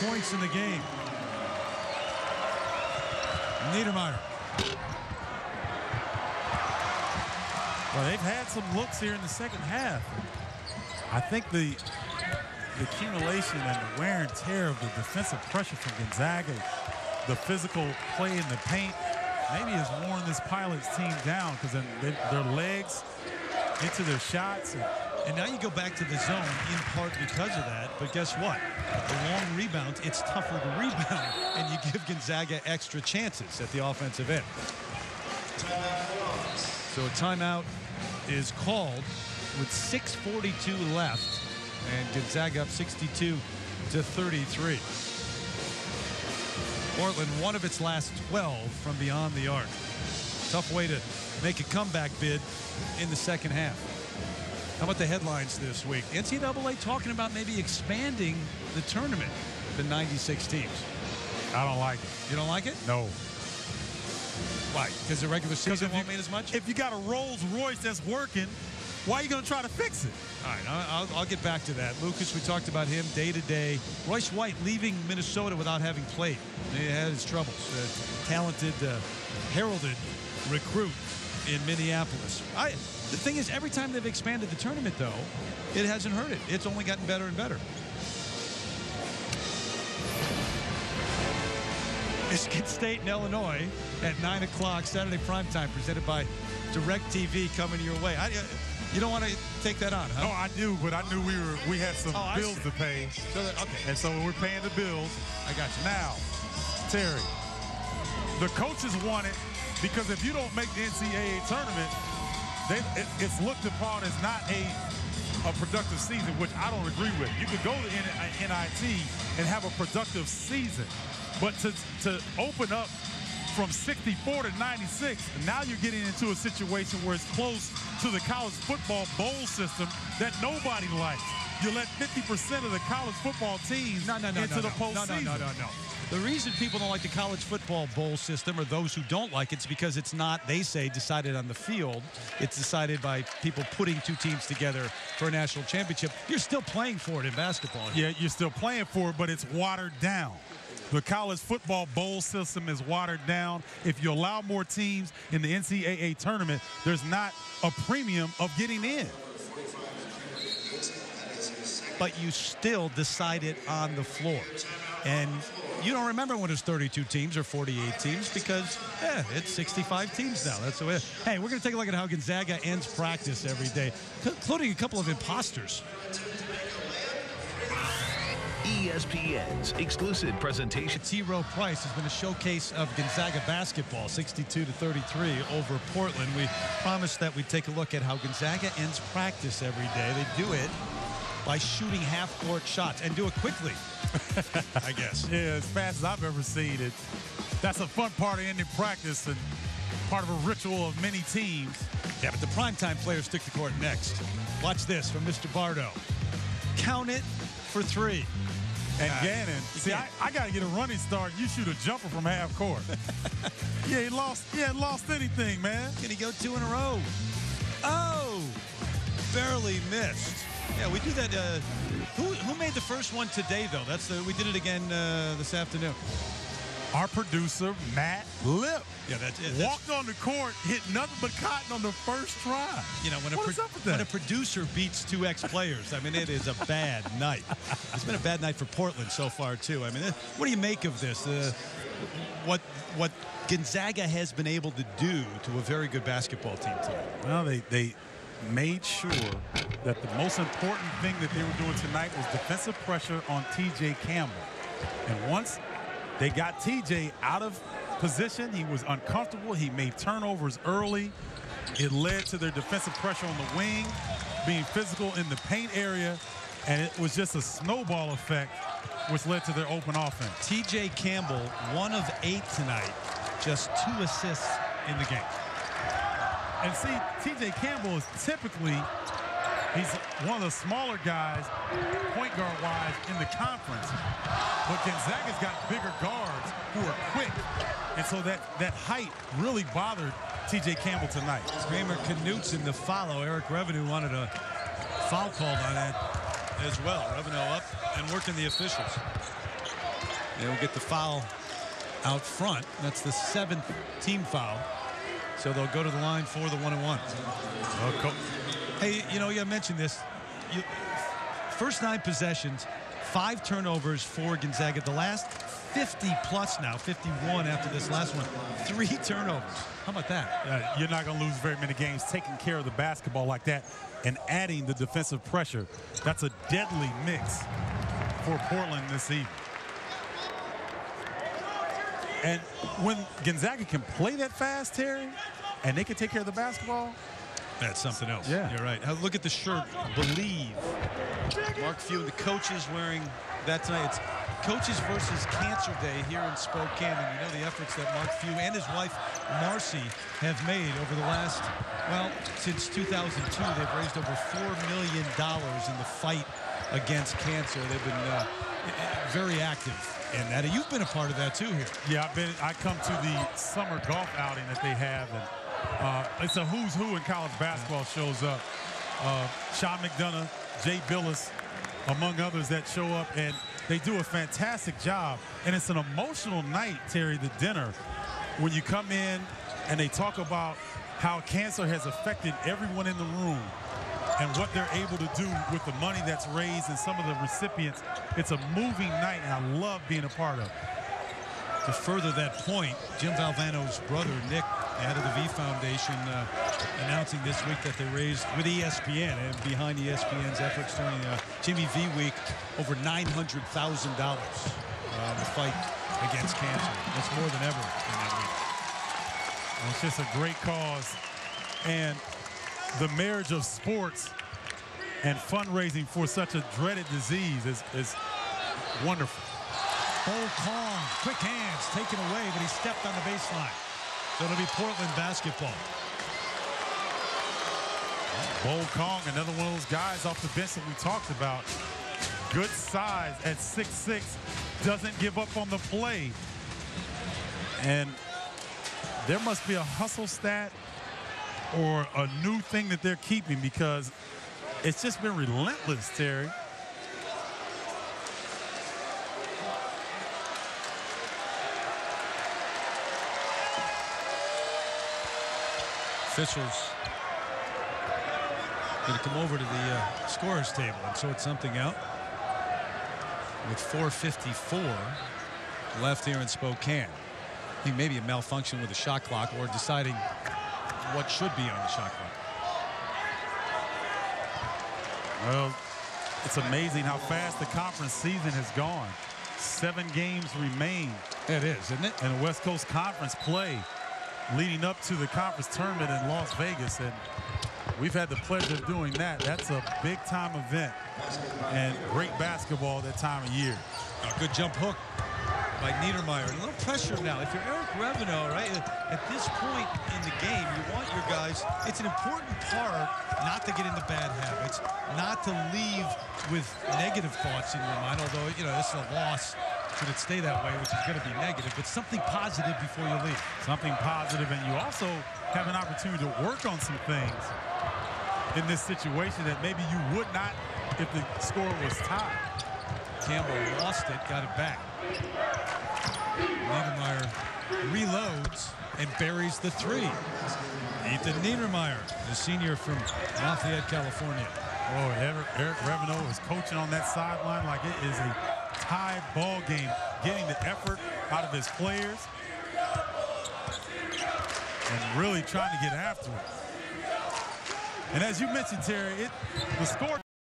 points in the game. Niedermeyer. Well, they've had some looks here in the second half. I think the accumulation and the wear and tear of the defensive pressure from Gonzaga, the physical play in the paint, maybe has worn this Pilots team down because their legs into their shots. And now you go back to the zone in part because of that. But guess what? The long rebounds, it's tougher to rebound. And you give Gonzaga extra chances at the offensive end. So a timeout is called with 6:42 left. And Gonzaga up 62-33. Portland, one of its last 12 from beyond the arc. Tough way to make a comeback bid in the second half. How about the headlines this week? NCAA talking about maybe expanding the tournament to 96 teams. I don't like it. You don't like it? No. Why? Because the regular season won't mean as much? If you got a Rolls Royce that's working, why are you going to try to fix it? All right, I'll get back to that. Lucas, we talked about him day to day. Royce White leaving Minnesota without having played. He had his troubles. Talented, heralded recruit in Minneapolis. The thing is, every time they've expanded the tournament, though, it hasn't hurt it. It's only gotten better and better. Michigan State and Illinois at 9 o'clock Saturday primetime, presented by DirecTV, coming your way. You don't want to take that on, huh? Oh, I do, but I knew we had some bills to pay. So okay. And so we're paying the bills. I got you. Now, Terry, the coaches want it because if you don't make the NCAA tournament, it's looked upon as not a productive season, which I don't agree with. You could go to NIT and have a productive season, but to open up from 64 to 96, now you're getting into a situation where it's close to the college football bowl system that nobody likes. You let 50% of the college football teams into the postseason. No. The reason people don't like the college football bowl system, or those who don't like it, is because it's not, they say, decided on the field. It's decided by people putting two teams together for a national championship. You're still playing for it in basketball. Yeah, you're still playing for it, but it's watered down. The college football bowl system is watered down. If you allow more teams in the NCAA tournament, there's not a premium of getting in. But you still decide it on the floor. And you don't remember when it was 32 teams or 48 teams because, it's 65 teams now. That's the way. Hey, we're going to take a look at how Gonzaga ends practice every day, including a couple of imposters. ESPN's exclusive presentation. T. Rowe Price has been a showcase of Gonzaga basketball, 62-33 over Portland. We promised that we'd take a look at how Gonzaga ends practice every day. They do it by shooting half-court shots and do it quickly, I guess. Yeah, as fast as I've ever seen it. That's a fun part of ending practice and part of a ritual of many teams. Yeah, but the primetime players stick the court next. Watch this from Mr. Bardo. Count it for three. And Gannon, see, I got to get a running start. You shoot a jumper from half court. He ain't lost anything, man. Can he go two in a row? Oh, barely missed. Yeah, we do that. Who made the first one today, though? We did it again this afternoon. Our producer, Matt Lip. Yeah, that's it. Walked on the court, hit nothing but cotton on the first try. You know, when What's up with that? When a producer beats two ex-players, I mean, it is a bad night. It's been a bad night for Portland so far, too. I mean, what do you make of this? What Gonzaga has been able to do to a very good basketball team tonight? Well, they made sure that the most important thing that they were doing tonight was defensive pressure on T.J. Campbell. And once they got T.J. out of position, he was uncomfortable. He made turnovers early. It led to their defensive pressure on the wing, being physical in the paint area, and it was just a snowball effect, which led to their open offense. T.J. Campbell, 1 of 8 tonight, just 2 assists in the game. And see, T.J. Campbell is typically, he's one of the smaller guys, point guard-wise, in the conference. But Gonzaga's got bigger guards who are quick. And so that height really bothered T.J. Campbell tonight. Kramer Knutson the follow. Eric Revenue wanted a foul called on that as well. Revenue up and working the officials. They'll get the foul out front. That's the 7th team foul. So they'll go to the line for the 1-and-1. Hey, you know, I mentioned this. First 9 possessions, 5 turnovers for Gonzaga. The last 50 plus now, 51 after this last one, 3 turnovers. How about that? You're not going to lose very many games taking care of the basketball like that and adding the defensive pressure. That's a deadly mix for Portland this evening. And when Gonzaga can play that fast, Terry, and they can take care of the basketball, that's something else. Yeah. You're right. Look at the shirt, Believe. Mark Few and the coaches wearing that tonight. It's Coaches versus Cancer Day here in Spokane. And you know the efforts that Mark Few and his wife, Marcy, have made over the last, well, since 2002. They've raised over $4 million in the fight against cancer. They've been very active in that. And you've been a part of that too here. Yeah, I come to the summer golf outing that they have, and it's a who's who in college basketball shows up. Sean McDonough, Jay Billis, among others that show up, and they do a fantastic job. And it's an emotional night, Terry, the dinner, when you come in and they talk about how cancer has affected everyone in the room and what they're able to do with the money that's raised and some of the recipients. It's a moving night, and I love being a part of it. To further that point, Jim Valvano's brother, Nick, head of the V Foundation, announcing this week that they raised with ESPN and behind ESPN's efforts during Jimmy V Week over $900,000 the fight against cancer. That's more than ever in that week. Well, it's just a great cause, and the marriage of sports and fundraising for such a dreaded disease is wonderful. Bo Kong, quick hands, taken away, but he stepped on the baseline. So it'll be Portland basketball. Bo Kong, another one of those guys off the bench that we talked about. Good size at 6'6", doesn't give up on the play. And there must be a hustle stat or a new thing that they're keeping, because it's just been relentless, Terry. Officials going to come over to the scorer's table and sort something out with 4:54 left here in Spokane. I think maybe a malfunction with the shot clock, or deciding what should be on the shot clock. Well, it's amazing how fast the conference season has gone. 7 games remain. It is, isn't it? And West Coast Conference play leading up to the conference tournament in Las Vegas, and we've had the pleasure of doing that. That's a big-time event and great basketball that time of year. A good jump hook by Niedermeyer. A little pressure now. If you're Eric Revenot, right, at this point in the game, you want your guys, it's an important part not to get into bad habits, not to leave with negative thoughts in your mind, although, you know, this is a loss. Should it stay that way, which is going to be negative, but something positive before you leave. Something positive, and you also have an opportunity to work on some things in this situation that maybe you would not if the score was tied. Campbell lost it, got it back. Niedermeyer reloads and buries the 3. Ethan Niedermeyer, the senior from Lafayette, California. Oh, Eric Revenot is coaching on that sideline like it is a tie ball game, getting the effort out of his players and really trying to get after it. And as you mentioned, Terry, the score